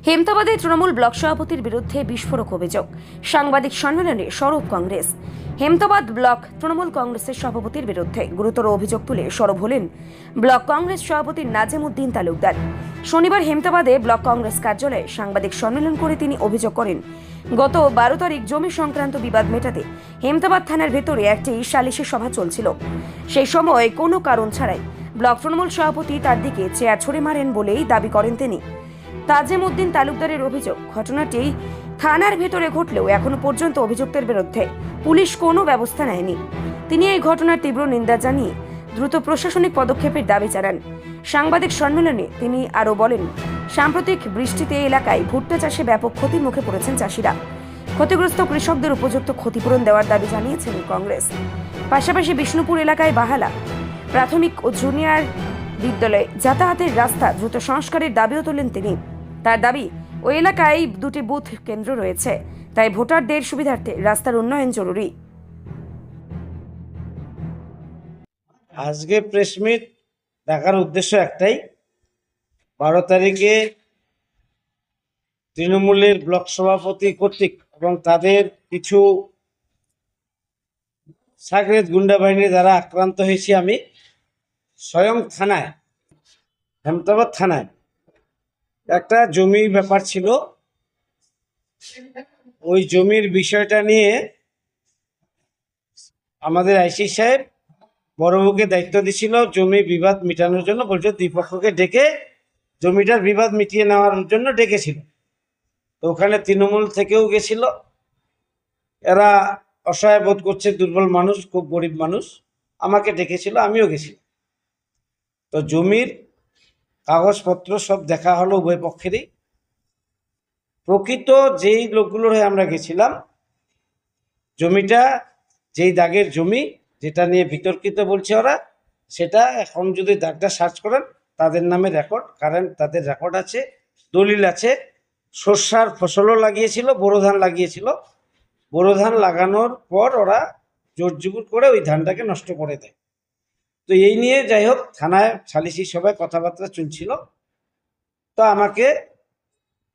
হেমতাবাদে Trinamool block সভাপতির বিরুদ্ধে বিস্ফোরক অভিযোগ। সাংবাদিক সম্মেলনে সরব কংগ্রেস। হেমতাবাদ ব্লক তৃণমূল কংগ্রেসের সভাপতির বিরুদ্ধে গুরুতর অভিযোগ তুলে সরব হলেন ব্লক কংগ্রেস সভাপতি নাজিমউদ্দিন তালুকদার। শনিবার হেমতাবাদে ব্লক কংগ্রেস কার্যালয়ে সাংবাদিক সম্মেলন করে তিনি অভিযোগ করেন, গত 12 তারিখ জমি সংক্রান্ত বিবাদ মেটাতে হেমতাবাদ থানার ভেতরে একটি সালিশি সভা চলছিল। সেই সময় কোনো কারণ ছাড়াই ব্লক তৃণমূল সভাপতি তার দিকে চেয়ার ছুড়ে মারেন বলেই দাবি করেন তিনি। নাজিমউদ্দিন তালুকদারের অভিযোগ, ঘটনাটি থানার ভেতরে ঘটলেও এখনো পর্যন্ত অভিযুক্তের বিরুদ্ধে পুলিশ কোনো ব্যবস্থা নেয়নি। তিনি এই ঘটনার তীব্র নিন্দা জানিয়ে দ্রুত প্রশাসনিক পদক্ষেপের দাবি জানান। সাংবাদিক সম্মেলনে তিনি আরও বলেন, সাম্প্রতিক বৃষ্টিতে এলাকায় ভুট্টা চাষে ব্যাপক ক্ষতির মুখে পড়েছেন চাষিরা। ক্ষতিগ্রস্ত কৃষকদের উপযুক্ত ক্ষতিপূরণ দেওয়ার দাবি জানিয়েছেন কংগ্রেস। পাশাপাশি বিষ্ণুপুর এলাকায় বাহালা প্রাথমিক ও জুনিয়র বিদ্যালয়ে যাতায়াতের রাস্তা দ্রুত সংস্কারের দাবিও তোলেন তিনি। তার দাবি, ওই এলাকায় 2টি বুথ কেন্দ্র রয়েছে, তাই ভোটারদের সুবিধার্থে রাস্তার উন্নয়ন জরুরি। আজকে প্রেস মিট ডাকার উদ্দেশ্য একটাই, 12 তারিখে তৃণমূলের ব্লক সভাপতি কর্তৃক এবং তাদের কিছু সাগরেদ গুন্ডা বাহিনী দ্বারা আক্রান্ত হয়েছি আমি স্বয়ং থানায়, হেমতাবাদ থানায়। একটা জমির ব্যাপার ছিল, ওই জমির বিষয়টা নিয়ে আমাদের আইসি সাহেব বড়বাবুকে দায়িত্ব দিছিল জমি বিবাদ মিটানোর জন্য। বলছে দুই পক্ষকে ডেকে জমিটার বিবাদ মিটিয়ে নেওয়ার জন্য ডেকেছিল। তো ওখানে তৃণমূল থেকেও গেছিল। এরা অসহায় বোধ করছে, দুর্বল মানুষ, খুব গরিব মানুষ, আমাকে ডেকেছিল, আমিও গেছিলাম। তো জমির কাগজপত্র সব দেখা হলো উভয় পক্ষেরই। প্রকৃত যেই লোকগুলোর হয়ে আমরা গেছিলাম, জমিটা যেই দাগের জমি, যেটা নিয়ে বিতর্কিত বলছে ওরা, সেটা এখন যদি দাগটা সার্চ করেন তাদের নামে রেকর্ড, কারেন্ট তাদের রেকর্ড আছে, দলিল আছে। সর্ষার ফসলও লাগিয়েছিল, বোরো ধান লাগিয়েছিল। বোরো ধান লাগানোর পর ওরা জোর জুগুর করে ওই ধানটাকে নষ্ট করে দেয়। তো এই নিয়ে যাই হোক থানায় সালিশি সভায় কথাবার্তা চলছিল। তো আমাকে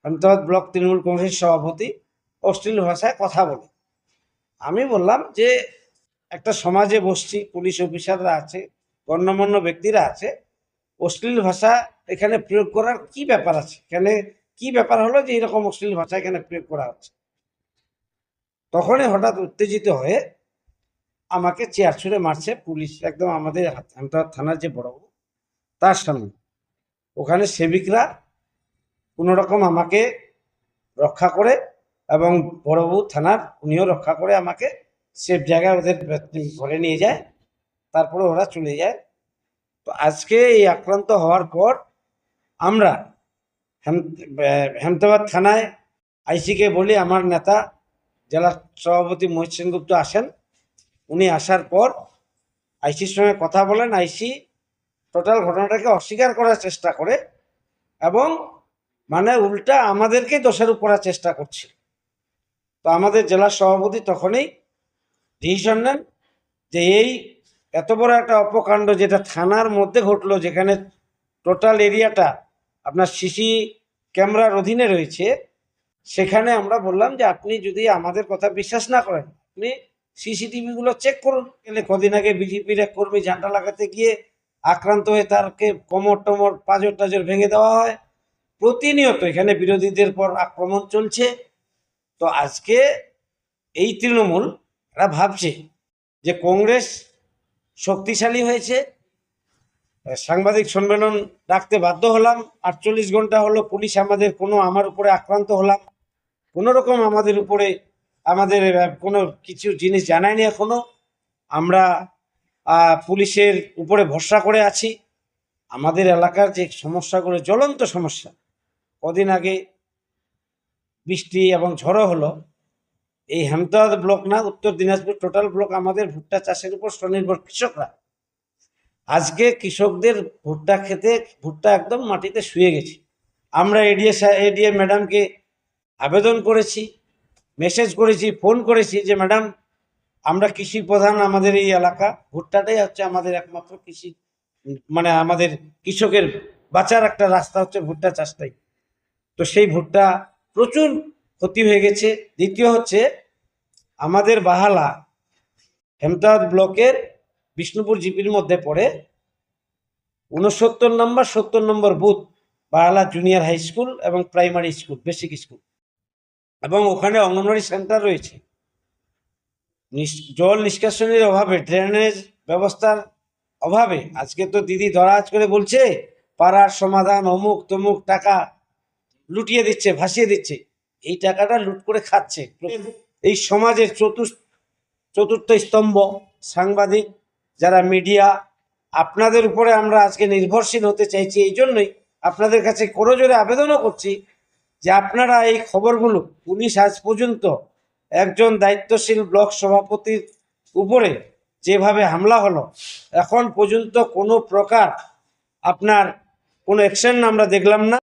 হেমতাবাদ ব্লক তৃণমূল কংগ্রেসের সভাপতি অশ্লীল ভাষায় কথা বলে। আমি বললাম যে একটা সমাজে বসছি, পুলিশ অফিসাররা আছে, গণ্যমান্য ব্যক্তিরা আছে, অশ্লীল ভাষা এখানে প্রয়োগ করার কি ব্যাপার আছে? এখানে কি ব্যাপার হলো যে এরকম অশ্লীল ভাষা এখানে প্রয়োগ করা হচ্ছে? তখনই হঠাৎ উত্তেজিত হয়ে আমাকে চেয়ার ছুঁড়ে মারছে পুলিশ, একদম আমাদের হেমতাবাদ থানার যে বড়বাবু তার সামনে। ওখানে সেবিকরা কোনো রকম আমাকে রক্ষা করে এবং বড়বাবু থানার উনিও রক্ষা করে আমাকে সেফ জায়গায় ওদের ঘরে নিয়ে যায়। তারপরে ওরা চলে যায়। তো আজকে এই আক্রান্ত হওয়ার পর আমরা হেমতাবাদ থানায় আইসিকে বলি আমার নেতা জেলা সভাপতি মহিত সেনগুপ্ত আসেন। উনি আসার পর আইসির সঙ্গে কথা বলেন। আইসি টোটাল ঘটনাটাকে অস্বীকার করার চেষ্টা করে এবং মানে উল্টা আমাদেরকেই দোষারোপ করার চেষ্টা করছিল। তো আমাদের জেলা সভাপতি তখনই ডিসিশন নেন যে এই এত বড় একটা অপকাণ্ড যেটা থানার মধ্যে ঘটলো, যেখানে টোটাল এরিয়াটা আপনার সিসি ক্যামেরার অধীনে রয়েছে, সেখানে আমরা বললাম যে আপনি যদি আমাদের কথা বিশ্বাস না করেন, আপনি সিসিটিভিগুলো চেক করুন। এলে কদিন আগে বিজেপির এক কর্মী ঝান্ডা লাগাতে গিয়ে আক্রান্ত হয়ে তারকে কোমর টমর পাঁজর টাজর ভেঙে দেওয়া হয়। প্রতিনিয়ত এখানে বিরোধীদের পর আক্রমণ চলছে। তো আজকে এই তৃণমূল এরা ভাবছে যে কংগ্রেস শক্তিশালী হয়েছে। সাংবাদিক সম্মেলন ডাকতে বাধ্য হলাম, 48 ঘন্টা হলো পুলিশ আমার উপরে আক্রান্ত হলাম, কোনো রকম আমাদের উপরে কোনো কিছু জিনিস জানায়নি এখনো। আমরা পুলিশের উপরে ভরসা করে আছি। আমাদের এলাকার যে সমস্যাগুলো, জ্বলন্ত সমস্যা, কদিন আগে বৃষ্টি এবং ঝড়ো হলো, এই হেমতাবাদ ব্লক না, উত্তর দিনাজপুর টোটাল ব্লক আমাদের ভুট্টা চাষের উপর স্বনির্ভর কৃষকরা। আজকে কৃষকদের ভুট্টা খেতে ভুট্টা একদম মাটিতে শুয়ে গেছে। আমরা এডিএ ম্যাডামকে আবেদন করেছি, মেসেজ করেছি, ফোন করেছি যে ম্যাডাম আমরা কৃষি প্রধান আমাদের এই এলাকা, ভুট্টাটাই হচ্ছে আমাদের একমাত্র কৃষি, মানে আমাদের কৃষকের বাঁচার একটা রাস্তা হচ্ছে ভুট্টা চাষটাই। তো সেই ভুট্টা প্রচুর ক্ষতি হয়ে গেছে। দ্বিতীয় হচ্ছে আমাদের বাহালা হেমতাবাদ ব্লকের বিষ্ণুপুর জিপির মধ্যে পড়ে 69 নম্বর 70 নম্বর বুথ বাহালা জুনিয়র হাই স্কুল এবং প্রাইমারি স্কুল, বেসিক স্কুল, এবং ওখানে অঙ্গনওয়াড়ি সেন্টার রয়েছে। জল নিষ্কাশনের অভাবে, ড্রেনেজ ব্যবস্থার অভাবে আজকে তো দিদি দরাজ করে বলছে পাড়ার সমাধান, অমুক তমুক টাকা লুটিয়ে দিচ্ছে, ভাসিয়ে দিচ্ছে। এই টাকাটা লুট করে খাচ্ছে এই সমাজের চতুর্থ স্তম্ভ সাংবাদিক, যারা মিডিয়া। আপনাদের উপরে আমরা আজকে নির্ভরশীল হতে চাইছি। এই জন্যই আপনাদের কাছে করজোরে আবেদনও করছি যে আপনারা এই খবরগুলো, পুলিশ আজ পর্যন্ত একজন দায়িত্বশীল ব্লক সভাপতির উপরে যেভাবে হামলা হলো, এখন পর্যন্ত কোনো প্রকার আপনার কোনো অ্যাকশন আমরা দেখলাম না।